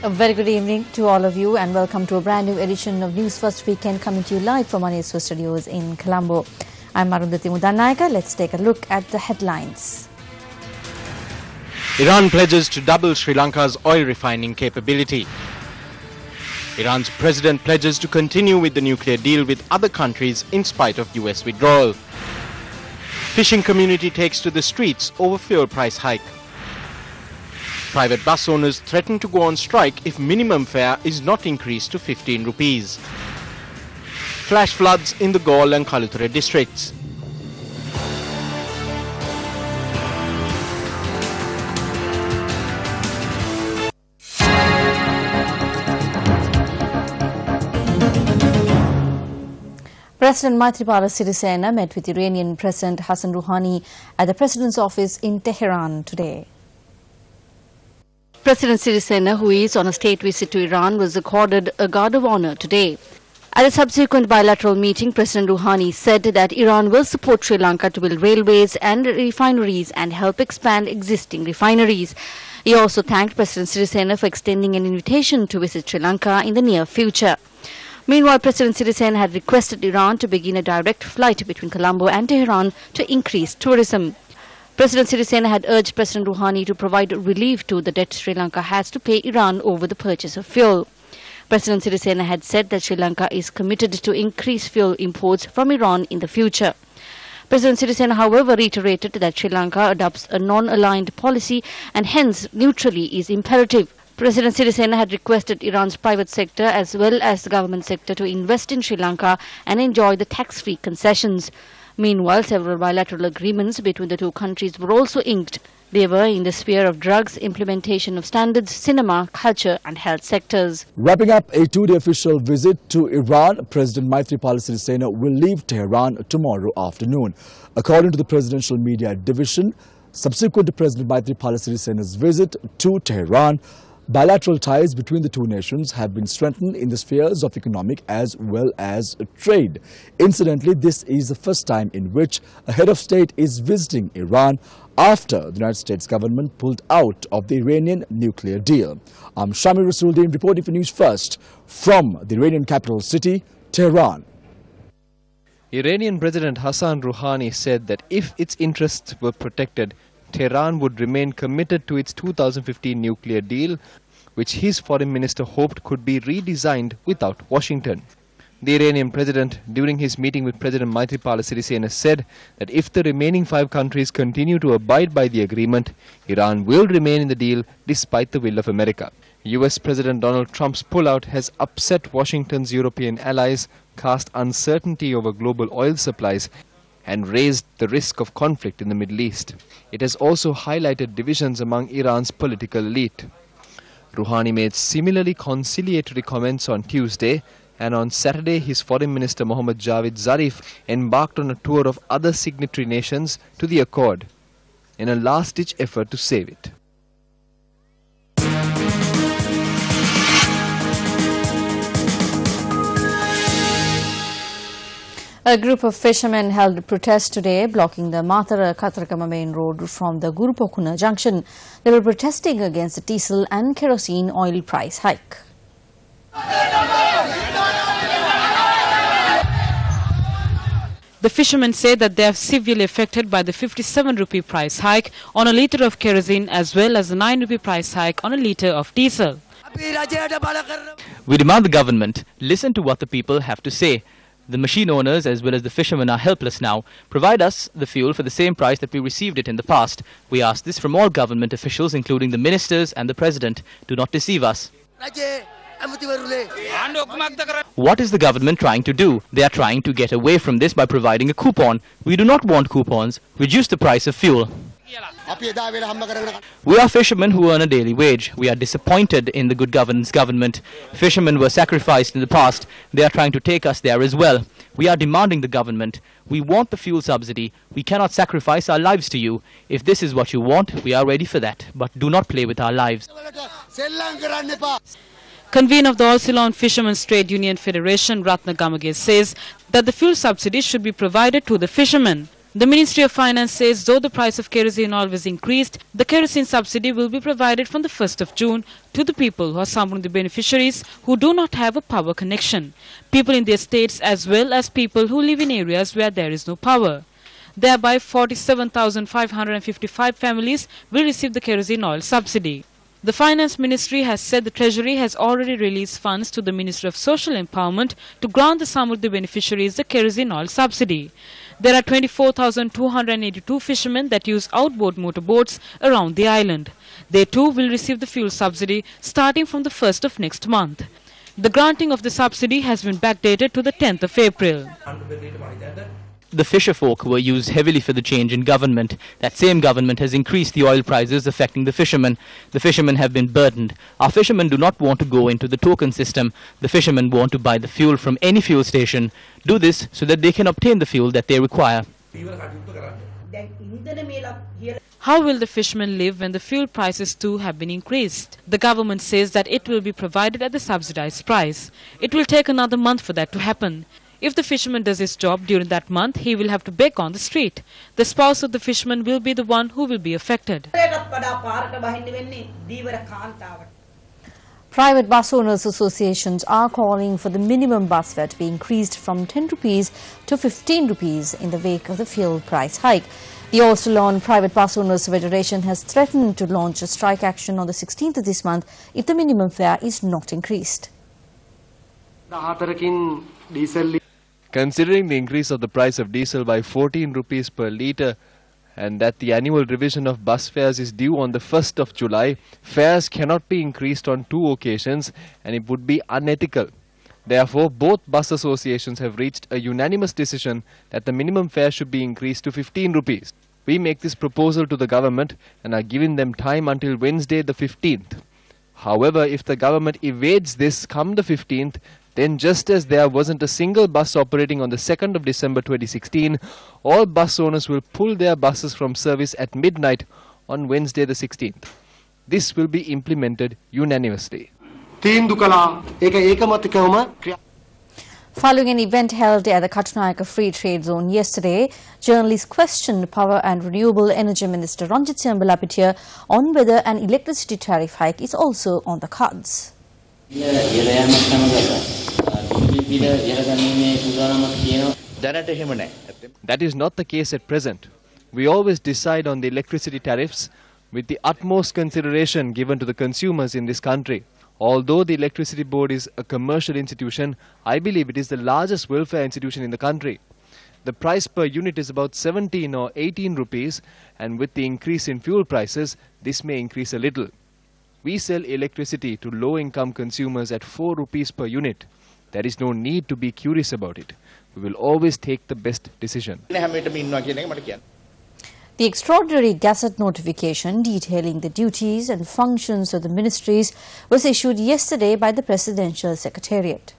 A very good evening to all of you and welcome to a brand new edition of News First Weekend coming to you live from our Newsfirst studios in Colombo. I'm Arundhati Mudanayaka. Let's take a look at the headlines. Iran pledges to double Sri Lanka's oil refining capability. Iran's president pledges to continue with the nuclear deal with other countries in spite of US withdrawal. Fishing community takes to the streets over fuel price hike. Private bus owners threaten to go on strike if minimum fare is not increased to 15 rupees. Flash floods in the Gaul and Kalutere districts. President Maithripala Sirisena met with Iranian President Hassan Rouhani at the President's office in Tehran today. President Sirisena, who is on a state visit to Iran, was accorded a Guard of Honor today. At a subsequent bilateral meeting, President Rouhani said that Iran will support Sri Lanka to build railways and refineries and help expand existing refineries. He also thanked President Sirisena for extending an invitation to visit Sri Lanka in the near future. Meanwhile, President Sirisena had requested Iran to begin a direct flight between Colombo and Tehran to increase tourism. President Sirisena had urged President Rouhani to provide relief to the debt Sri Lanka has to pay Iran over the purchase of fuel. President Sirisena had said that Sri Lanka is committed to increase fuel imports from Iran in the future. President Sirisena, however, reiterated that Sri Lanka adopts a non-aligned policy and hence neutrality is imperative. President Sirisena had requested Iran's private sector as well as the government sector to invest in Sri Lanka and enjoy the tax-free concessions. Meanwhile, several bilateral agreements between the two countries were also inked. They were in the sphere of drugs, implementation of standards, cinema, culture and health sectors. Wrapping up a two-day official visit to Iran, President Maithripala Sirisena will leave Tehran tomorrow afternoon. According to the Presidential Media Division, subsequent to President Maithripala Sirisena's visit to Tehran, bilateral ties between the two nations have been strengthened in the spheres of economic as well as trade. Incidentally, this is the first time in which a head of state is visiting Iran after the United States government pulled out of the Iranian nuclear deal. I'm Shamir Rasuldin reporting for News First from the Iranian capital city, Tehran. Iranian President Hassan Rouhani said that if its interests were protected, Tehran would remain committed to its 2015 nuclear deal, which his foreign minister hoped could be redesigned without Washington. The Iranian president, during his meeting with President Maithripala Sirisena, said that if the remaining 5 countries continue to abide by the agreement, Iran will remain in the deal despite the will of America. US President Donald Trump's pullout has upset Washington's European allies, cast uncertainty over global oil supplies, and raised the risk of conflict in the Middle East. It has also highlighted divisions among Iran's political elite. Rouhani made similarly conciliatory comments on Tuesday, and on Saturday his foreign minister Mohammad Javad Zarif embarked on a tour of other signatory nations to the accord in a last-ditch effort to save it. A group of fishermen held a protest today, blocking the Matara-Katrakama main road from the Gurupokuna junction. They were protesting against the diesel and kerosene oil price hike. The fishermen say that they are severely affected by the 57 rupee price hike on a litre of kerosene as well as the 9 rupee price hike on a litre of diesel. We demand the government listen to what the people have to say. The machine owners as well as the fishermen are helpless now. Provide us the fuel for the same price that we received it in the past. We ask this from all government officials, including the ministers and the president. Do not deceive us. What is the government trying to do? They are trying to get away from this by providing a coupon. We do not want coupons. Reduce the price of fuel. We are fishermen who earn a daily wage. We are disappointed in the good governance government. Fishermen were sacrificed in the past. They are trying to take us there as well. We are demanding the government. We want the fuel subsidy. We cannot sacrifice our lives to you. If this is what you want, we are ready for that. But do not play with our lives. Convener of the All Ceylon Fishermen's Trade Union Federation, Ratna Gamage, says that the fuel subsidy should be provided to the fishermen. The Ministry of Finance says though the price of kerosene oil was increased, the kerosene subsidy will be provided from the 1st of June to the people who are Samruddhi beneficiaries who do not have a power connection, people in their states as well as people who live in areas where there is no power. Thereby 47,555 families will receive the kerosene oil subsidy. The Finance Ministry has said the Treasury has already released funds to the Ministry of Social Empowerment to grant the Samruddhi beneficiaries the kerosene oil subsidy. There are 24,282 fishermen that use outboard motorboats around the island. They too will receive the fuel subsidy starting from the 1st of next month. The granting of the subsidy has been backdated to the 10th of April. The fisher folk were used heavily for the change in government. That same government has increased the oil prices, affecting the fishermen. The fishermen have been burdened. Our fishermen do not want to go into the token system. The fishermen want to buy the fuel from any fuel station. Do this so that they can obtain the fuel that they require. How will the fishermen live when the fuel prices too have been increased? The government says that it will be provided at the subsidized price. It will take another month for that to happen. If the fisherman does his job during that month, he will have to beg on the street. The spouse of the fisherman will be the one who will be affected. Private bus owners associations are calling for the minimum bus fare to be increased from 10 rupees to 15 rupees in the wake of the fuel price hike. The Ulster Private Bus Owners Federation has threatened to launch a strike action on the 16th of this month if the minimum fare is not increased. Considering the increase of the price of diesel by 14 rupees per litre and that the annual revision of bus fares is due on the 1st of July, fares cannot be increased on 2 occasions and it would be unethical. Therefore, both bus associations have reached a unanimous decision that the minimum fare should be increased to 15 rupees. We make this proposal to the government and are giving them time until Wednesday the 15th. However, if the government evades this come the 15th, then just as there wasn't a single bus operating on the 2nd of December 2016, all bus owners will pull their buses from service at midnight on Wednesday the 16th. This will be implemented unanimously. Following an event held at the Katunayaka Free Trade Zone yesterday, journalists questioned Power and Renewable Energy Minister Ranjit on whether an electricity tariff hike is also on the cards. That is not the case at present. We always decide on the electricity tariffs with the utmost consideration given to the consumers in this country. Although the Electricity Board is a commercial institution, I believe it is the largest welfare institution in the country. The price per unit is about 17 or 18 rupees, and with the increase in fuel prices, this may increase a little. We sell electricity to low-income consumers at 4 rupees per unit. There is no need to be curious about it. We will always take the best decision. The extraordinary Gazette notification detailing the duties and functions of the ministries was issued yesterday by the Presidential Secretariat.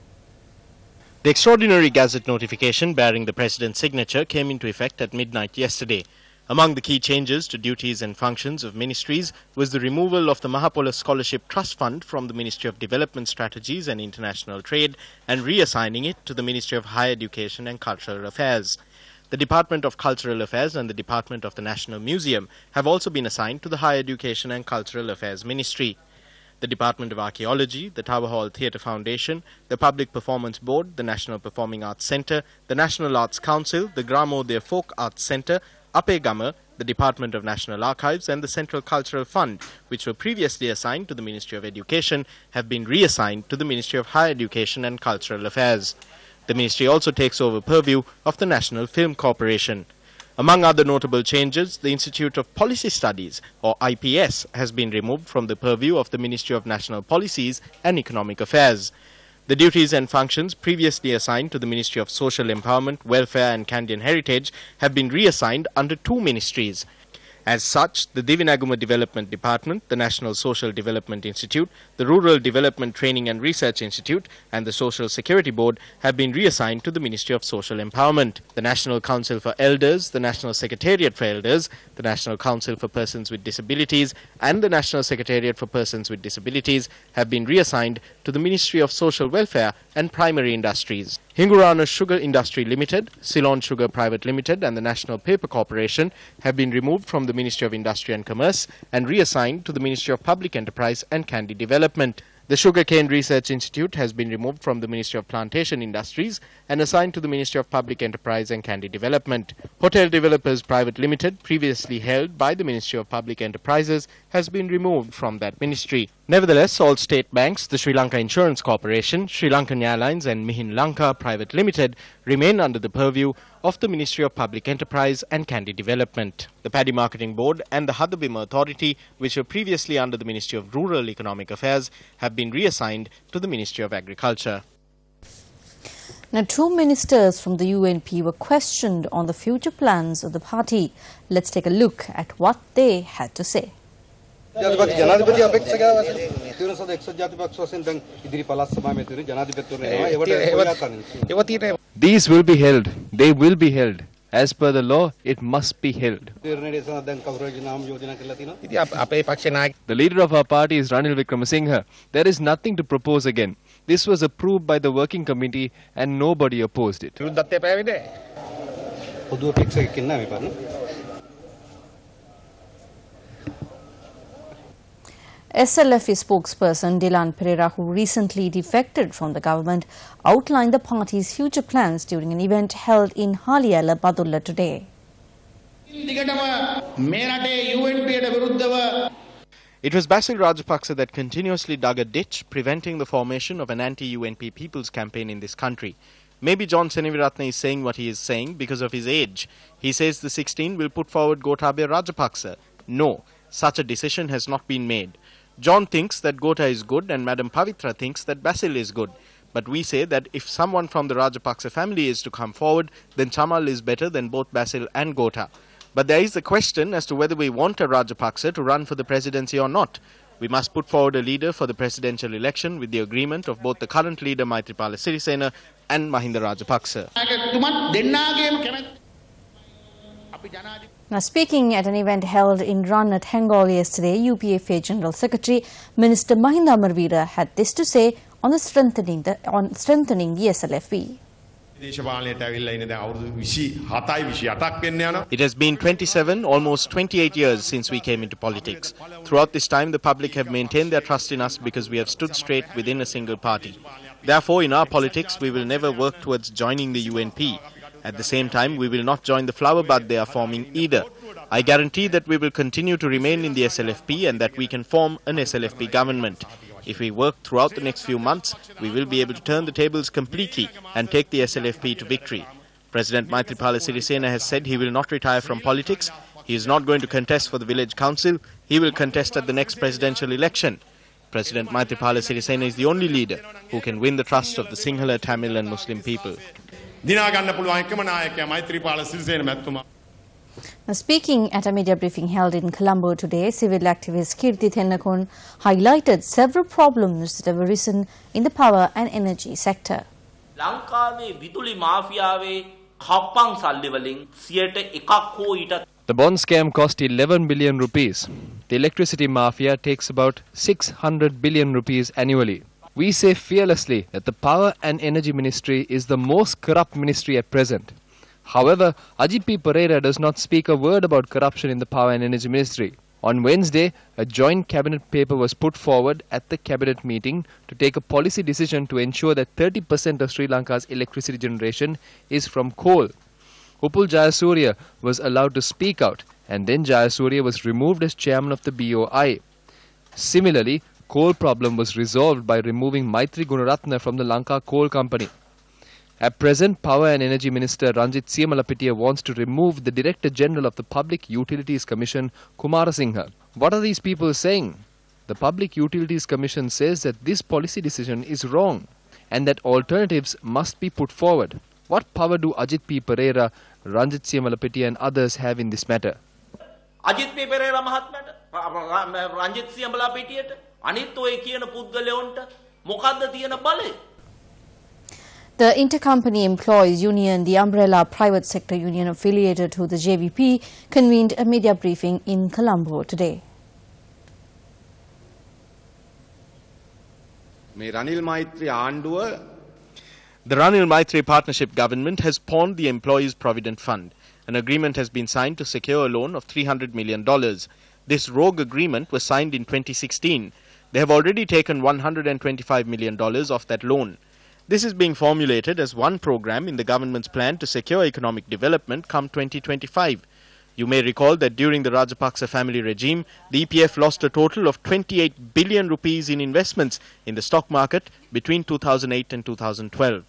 The extraordinary Gazette notification bearing the President's signature came into effect at midnight yesterday. Among the key changes to duties and functions of ministries was the removal of the Mahapola Scholarship Trust Fund from the Ministry of Development Strategies and International Trade and reassigning it to the Ministry of Higher Education and Cultural Affairs. The Department of Cultural Affairs and the Department of the National Museum have also been assigned to the Higher Education and Cultural Affairs Ministry. The Department of Archaeology, the Tower Hall Theatre Foundation, the Public Performance Board, the National Performing Arts Centre, the National Arts Council, the Gramodaya Folk Arts Centre, Apegama, the Department of National Archives and the Central Cultural Fund, which were previously assigned to the Ministry of Education, have been reassigned to the Ministry of Higher Education and Cultural Affairs. The ministry also takes over purview of the National Film Corporation. Among other notable changes, the Institute of Policy Studies, or IPS, has been removed from the purview of the Ministry of National Policies and Economic Affairs. The duties and functions previously assigned to the Ministry of Social Empowerment, Welfare and Kandyan Heritage have been reassigned under 2 ministries. As such, the Divinaguma Development Department, the National Social Development Institute, the Rural Development Training and Research Institute and the Social Security Board have been reassigned to the Ministry of Social Empowerment. The National Council for Elders, the National Secretariat for Elders, the National Council for Persons with Disabilities and the National Secretariat for Persons with Disabilities have been reassigned to the Ministry of Social Welfare and Primary Industries. Hingurana Sugar Industry Limited, Ceylon Sugar Private Limited and the National Paper Corporation have been removed from the Ministry of Industry and Commerce and reassigned to the Ministry of Public Enterprise and Candy Development. The Sugarcane Research Institute has been removed from the Ministry of Plantation Industries and assigned to the Ministry of Public Enterprise and Candy Development. Hotel Developers Private Limited, previously held by the Ministry of Public Enterprises, has been removed from that ministry. Nevertheless, all state banks, the Sri Lanka Insurance Corporation, Sri Lankan Airlines and Mihin Lanka Private Limited remain under the purview of the Ministry of Public Enterprise and Candy Development. The Paddy Marketing Board and the Hadabima Authority, which were previously under the Ministry of Rural Economic Affairs, have been reassigned to the Ministry of Agriculture. Now, 2 ministers from the UNP were questioned on the future plans of the party. Let's take a look at what they had to say. These will be held. They will be held. As per the law, it must be held. The leader of our party is Ranil Wickramasinghe. There is nothing to propose again. This was approved by the working committee and nobody opposed it. SLFE spokesperson Dilan Pereira, who recently defected from the government, outlined the party's future plans during an event held in Haliyala, Badulla today. It was Basil Rajapaksa that continuously dug a ditch, preventing the formation of an anti-UNP people's campaign in this country. Maybe John Seneviratne is saying what he is saying because of his age. He says the 16 will put forward Gotabaya Rajapaksa. No, such a decision has not been made. John thinks that Gota is good and Madam Pavitra thinks that Basil is good. But we say that if someone from the Rajapaksa family is to come forward, then Chamal is better than both Basil and Gota. But there is the question as to whether we want a Rajapaksa to run for the presidency or not. We must put forward a leader for the presidential election with the agreement of both the current leader Maithripala Sirisena and Mahinda Rajapaksa. Now, speaking at an event held in Rann at Hengol yesterday, UPFA General Secretary Minister Mahinda Amarveera had this to say on strengthening the SLFE. It has been 27, almost 28 years since we came into politics. Throughout this time, the public have maintained their trust in us because we have stood straight within a single party. Therefore, in our politics, we will never work towards joining the UNP. At the same time, we will not join the flower bud they are forming either. I guarantee that we will continue to remain in the SLFP and that we can form an SLFP government. If we work throughout the next few months, we will be able to turn the tables completely and take the SLFP to victory. President Maithripala Sirisena has said he will not retire from politics. He is not going to contest for the village council. He will contest at the next presidential election. President Maithripala Sirisena is the only leader who can win the trust of the Sinhala, Tamil and Muslim people. Now, speaking at a media briefing held in Colombo today, civil activist Kirti Thennakon highlighted several problems that have arisen in the power and energy sector. The bond scam cost 11 billion rupees. The electricity mafia takes about 600 billion rupees annually. We say fearlessly that the Power and Energy Ministry is the most corrupt ministry at present. However, Ajit P. Pereira does not speak a word about corruption in the Power and Energy Ministry. On Wednesday, a joint cabinet paper was put forward at the cabinet meeting to take a policy decision to ensure that 30% of Sri Lanka's electricity generation is from coal. Upul Jayasuriya was allowed to speak out, and then Jayasuriya was removed as chairman of the BOI. Similarly, coal problem was resolved by removing Maitri Gunaratna from the Lanka Coal Company. At present, Power and Energy Minister Ranjit wants to remove the Director General of the Public Utilities Commission, Kumara Singh. What are these people saying? The Public Utilities Commission says that this policy decision is wrong and that alternatives must be put forward. What power do Ajit P. Pereira, Ranjit Siyamalapitiya and others have in this matter? Ajit P. Pereira mahatmata, Ranjit Siyamalapitiyata, අනිත් ඔය කියන පුද්ගලයන්ට මොකද්ද තියෙන බලය? The Intercompany Employees Union, the umbrella private sector union affiliated to the JVP, convened a media briefing in Colombo today. මේ රනිල් මෛත්‍රී ආණ්ඩුව The Ranil Maitri partnership government has pawned the Employees Provident Fund. An agreement has been signed to secure a loan of $300 million. This rogue agreement was signed in 2016. They have already taken $125 million off that loan. This is being formulated as one program in the government's plan to secure economic development come 2025. You may recall that during the Rajapaksa family regime, the EPF lost a total of 28 billion rupees in investments in the stock market between 2008 and 2012.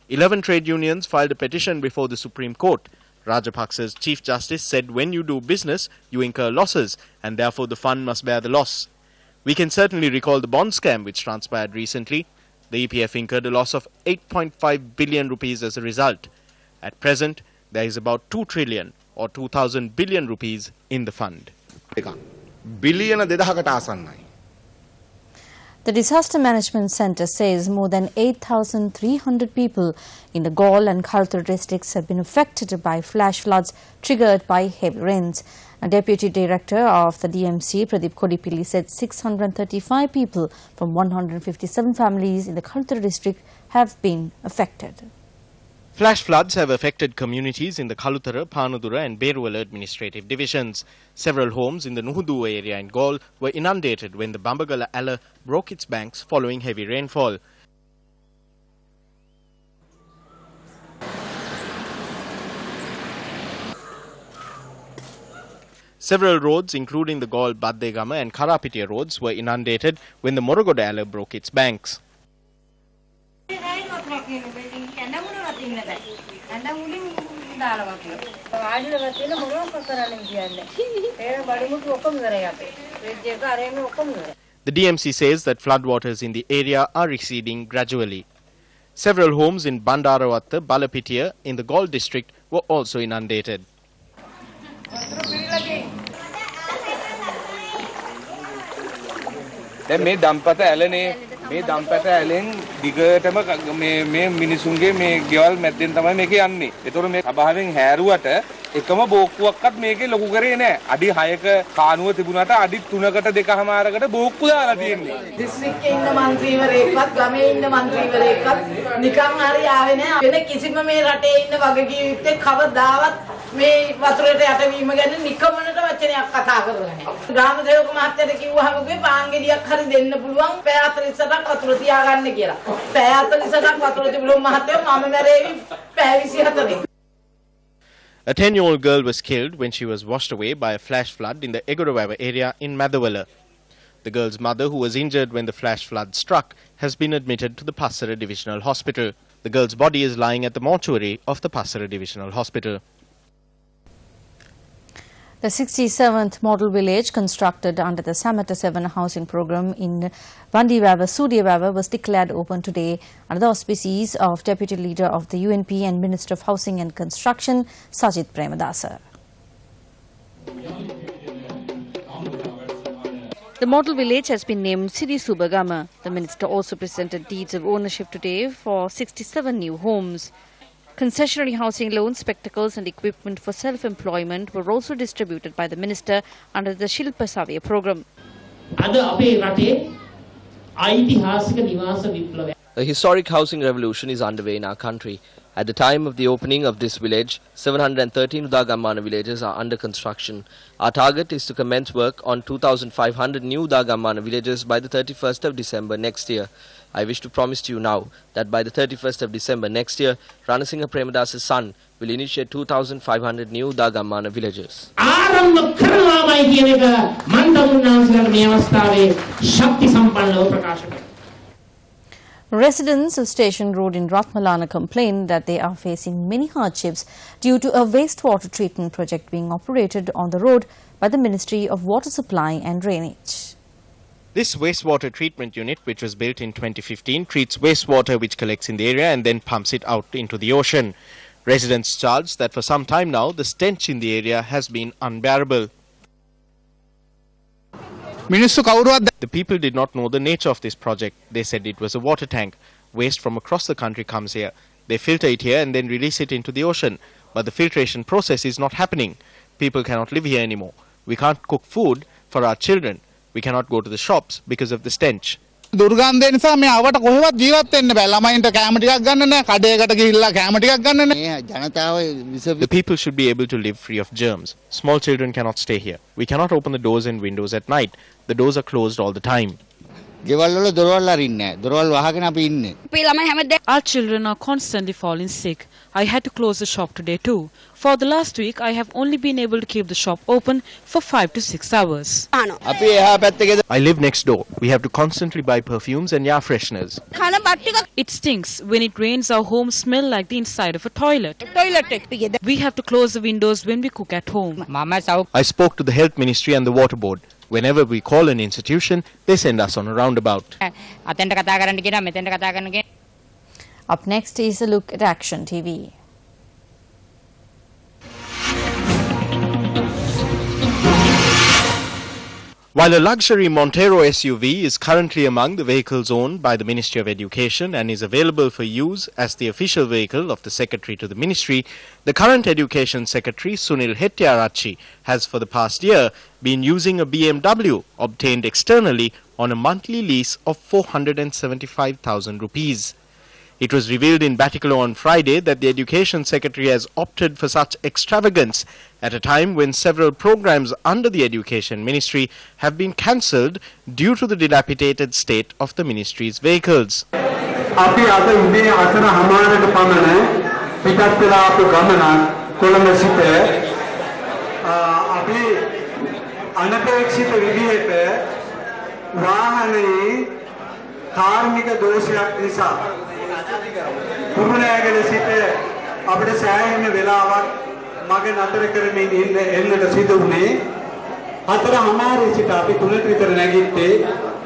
11 trade unions filed a petition before the Supreme Court. Rajapaksa's Chief Justice said when you do business, you incur losses and therefore the fund must bear the loss. We can certainly recall the bond scam which transpired recently. The EPF incurred a loss of 8.5 billion rupees as a result. At present, there is about 2 trillion or 2,000 billion rupees in the fund. බිලියන 2000කට ආසන්නයි. The Disaster Management Centre says more than 8,300 people in the Galle and Khaltar districts have been affected by flash floods triggered by heavy rains. A Deputy Director of the DMC, Pradeep Kodipilli, said 635 people from 157 families in the Khaltar district have been affected. Flash floods have affected communities in the Kalutara, Panudura and Beruwala administrative divisions. Several homes in the Nuhudu area in Galle were inundated when the Bambagala Alla broke its banks following heavy rainfall. Several roads, including the Galle, Baddegama and Karapitiya roads, were inundated when the Morogoda Alla broke its banks. The DMC says that floodwaters in the area are receding gradually. Several homes in Bandarawatta, Balapitiya in the Galle district were also inundated. මේ දම්පැත ඇලෙන් දිගටම මේ මිනිසුන්ගේ මේ ගෙවල් මැද්දෙන් තමයි මේක යන්නේ. ඒතකොට මේ සභාවෙන් හැරුවට එකම බෝක්කුවක්වත් මේකේ ලොකු කරේ නැහැ. අඩි 6ක කානුව තිබුණාට අඩි 3කට 2කමාරකට බෝක්කු දාලා තියෙන්නේ. දිස්ත්‍රික්කේ ඉන්න മന്ത്രിවරයෙක්වත් ගමේ ඉන්න മന്ത്രിවරයෙක්වත් නිකන් හරි ආවේ නැහැ. වෙන කිසිම මේ රටේ ඉන්න වගකීම් කවදාවත් මේ වතුරට යටවීම ගැන නිකමනට වචනයක් කතා කරලා නැහැ. ග්‍රාම සේවක මහත්තයාට කිව්වහම කිව්වේ පාන් ගෙඩියක් හරි දෙන්න පුළුවන් පැය 48ක් වතුර තියාගන්න කියලා. පැය 48ක් වතුර තිබුණොත් මහත්තයෝ මම මැරේවි පැය 24ක්. A 10-year-old girl was killed when she was washed away by a flash flood in the Egorowava area in Madawala. The girl's mother, who was injured when the flash flood struck, has been admitted to the Passara Divisional Hospital. The girl's body is lying at the mortuary of the Passara Divisional Hospital. The 67th model village constructed under the Samata 7 housing program in Vandivava, Sudiyavava was declared open today under the auspices of Deputy Leader of the UNP and Minister of Housing and Construction, Sajid Premadasa. The model village has been named Siri Subagama. The Minister also presented deeds of ownership today for 67 new homes. Concessionary housing loans, spectacles and equipment for self-employment were also distributed by the Minister under the Shilpa Savya program. A historic housing revolution is underway in our country. At the time of the opening of this village, 713 Udagammana villages are under construction. Our target is to commence work on 2,500 new Udagammana villages by the 31st of December next year. I wish to promise to you now that by the 31st of December next year, Ranasinghe Premadasa's son will initiate 2,500 new Udagammana villages. Residents of Station Road in Ratmalana complained that they are facing many hardships due to a wastewater treatment project being operated on the road by the Ministry of Water Supply and Drainage. This wastewater treatment unit, which was built in 2015, treats wastewater which collects in the area and then pumps it out into the ocean. Residents charge that for some time now, the stench in the area has been unbearable. The people did not know the nature of this project. They said it was a water tank. Waste from across the country comes here. They filter it here and then release it into the ocean. But the filtration process is not happening. People cannot live here anymore. We can't cook food for our children. We cannot go to the shops because of the stench. දුර්ගන්ධය නිසා මේ අවට කොහෙවත් ජීවත් වෙන්න බෑ. ළමයින්ට කැම ටිකක් ගන්න නැහැ. කඩේකට ගිහිල්ලා කැම ටිකක් ගන්න නැහැ. The people should be able to live free of germs. Small children cannot stay here. We cannot open the doors and windows at night. The doors are closed all the time. Our children are constantly falling sick. I had to close the shop today too. For the last week, I have only been able to keep the shop open for 5 to 6 hours. I live next door. We have to constantly buy perfumes and air fresheners. It stinks. When it rains, our homes smell like the inside of a toilet. We have to close the windows when we cook at home. I spoke to the health ministry and the water board. Whenever we call an institution, they send us on a roundabout. Up next is a look at Action TV. While a luxury Montero SUV is currently among the vehicles owned by the Ministry of Education and is available for use as the official vehicle of the Secretary to the Ministry, the current Education Secretary Sunil Hettiarachchi has for the past year been using a BMW obtained externally on a monthly lease of 475,000 rupees. It was revealed in Batticaloa on Friday that the Education Secretary has opted for such extravagance at a time when several programs under the Education Ministry have been cancelled due to the dilapidated state of the Ministry's vehicles. Kurunegala සිට අපිට සෑහෙන වෙලාවක් මග නතර කරමින් එන්නට සිදු වුණේ 4:00 සිට අපි 3ට විතර නැගිට්ටේ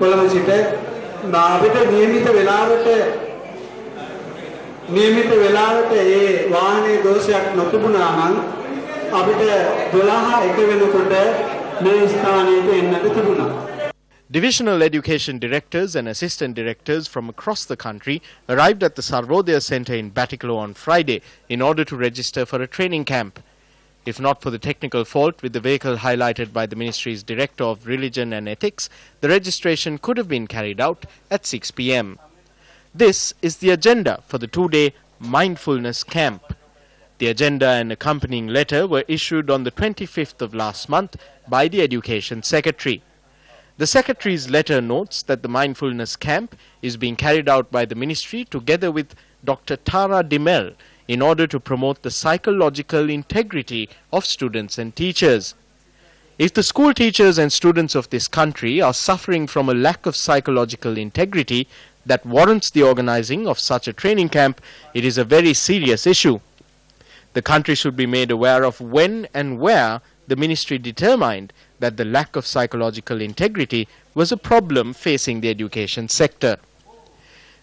කොළඹ සිට අපිට නියමිත වෙලාවට ඒ වාහනේ දෝෂයක් නොතිබුණා නම් අපිට 12:01 වෙනකොට මේ ස්ථානයට එන්නට තිබුණා. Divisional education directors and assistant directors from across the country arrived at the Sarvodaya Centre in Batticaloa on Friday in order to register for a training camp. If not for the technical fault with the vehicle highlighted by the Ministry's Director of Religion and Ethics, the registration could have been carried out at 6 p.m. This is the agenda for the two-day mindfulness camp. The agenda and accompanying letter were issued on the 25th of last month by the Education Secretary. The Secretary's letter notes that the mindfulness camp is being carried out by the Ministry together with Dr. Tara Dimel in order to promote the psychological integrity of students and teachers. If the school teachers and students of this country are suffering from a lack of psychological integrity that warrants the organizing of such a training camp, it is a very serious issue. The country should be made aware of when and where the Ministry determined that the lack of psychological integrity was a problem facing the education sector.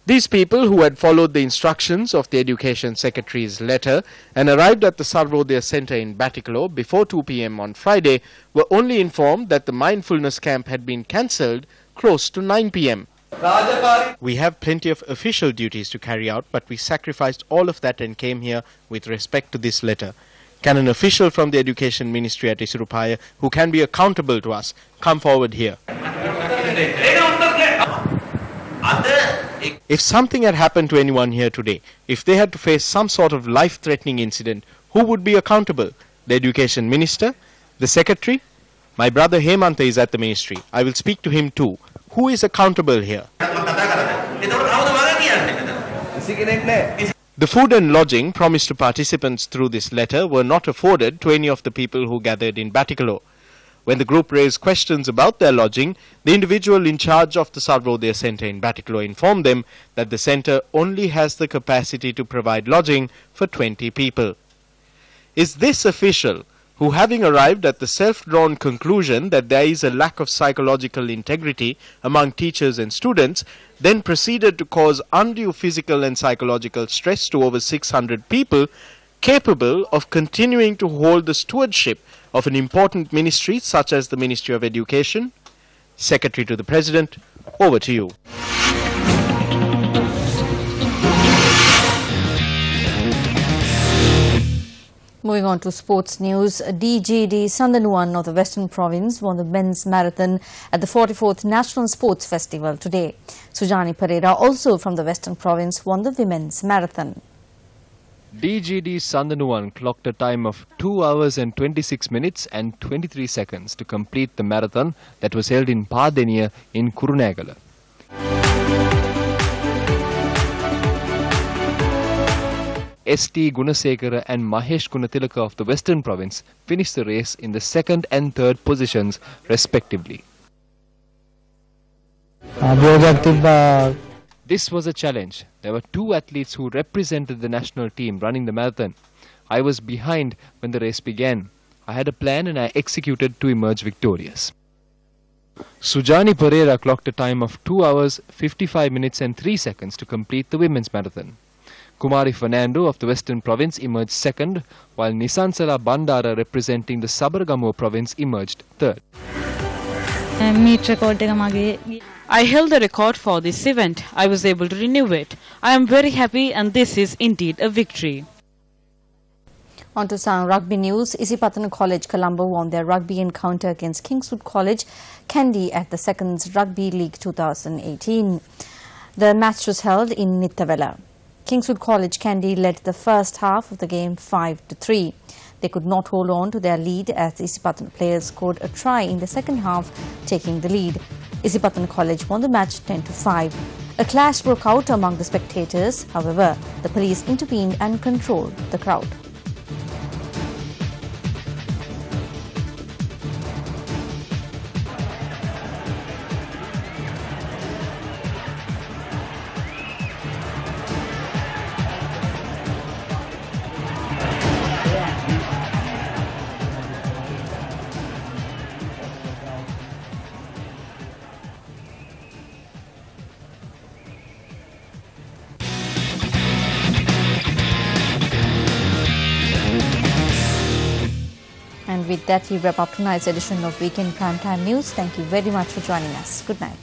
These people who had followed the instructions of the Education Secretary's letter and arrived at the Sarvodaya Centre in Batticaloa before 2 p.m. on Friday were only informed that the mindfulness camp had been cancelled close to 9 p.m. We have plenty of official duties to carry out, but we sacrificed all of that and came here with respect to this letter. Can an official from the Education Ministry at Isirupaya who can be accountable to us come forward here? If something had happened to anyone here today, if they had to face some sort of life-threatening incident, who would be accountable? The Education Minister? The Secretary? My brother Hemanta is at the Ministry. I will speak to him too. Who is accountable here? The food and lodging promised to participants through this letter were not afforded to any of the people who gathered in Batticaloa. When the group raised questions about their lodging, the individual in charge of the Sarvodaya Centre in Batticaloa informed them that the centre only has the capacity to provide lodging for 20 people. Is this official, who having arrived at the self-drawn conclusion that there is a lack of psychological integrity among teachers and students, then proceeded to cause undue physical and psychological stress to over 600 people, capable of continuing to hold the stewardship of an important ministry such as the Ministry of Education? Secretary to the President, over to you. Moving on to sports news, DGD Sandanuwan of the Western Province won the men's marathon at the 44th National Sports Festival today. Sujani Pereira, also from the Western Province, won the women's marathon. DGD Sandanuwan clocked a time of 2 hours and 26 minutes and 23 seconds to complete the marathon that was held in Padeniya in Kurunegala. ST Gunasekara and Mahesh Gunatilaka of the Western Province finished the race in the second and third positions respectively. This was a challenge. There were 2 athletes who represented the national team running the marathon. I was behind when the race began. I had a plan and I executed to emerge victorious. Sujani Pereira clocked a time of 2 hours, 55 minutes and 3 seconds to complete the women's marathon. Kumari Fernando of the Western Province emerged second, while Nisansala Bandara representing the Sabaragamuwa Province emerged third. I held the record for this event. I was able to renew it. I am very happy and this is indeed a victory. On to some rugby news. Isipatana College Colombo won their rugby encounter against Kingswood College Kandy at the Seconds Rugby League 2018. The match was held in Nittavela. Kingswood College Kandy led the first half of the game 5-3. They could not hold on to their lead as the Isipatana players scored a try in the second half, taking the lead. Isipatana College won the match 10-5. A clash broke out among the spectators. However, the police intervened and controlled the crowd. And with that, we wrap up tonight's edition of Weekend Primetime News. Thank you very much for joining us. Good night.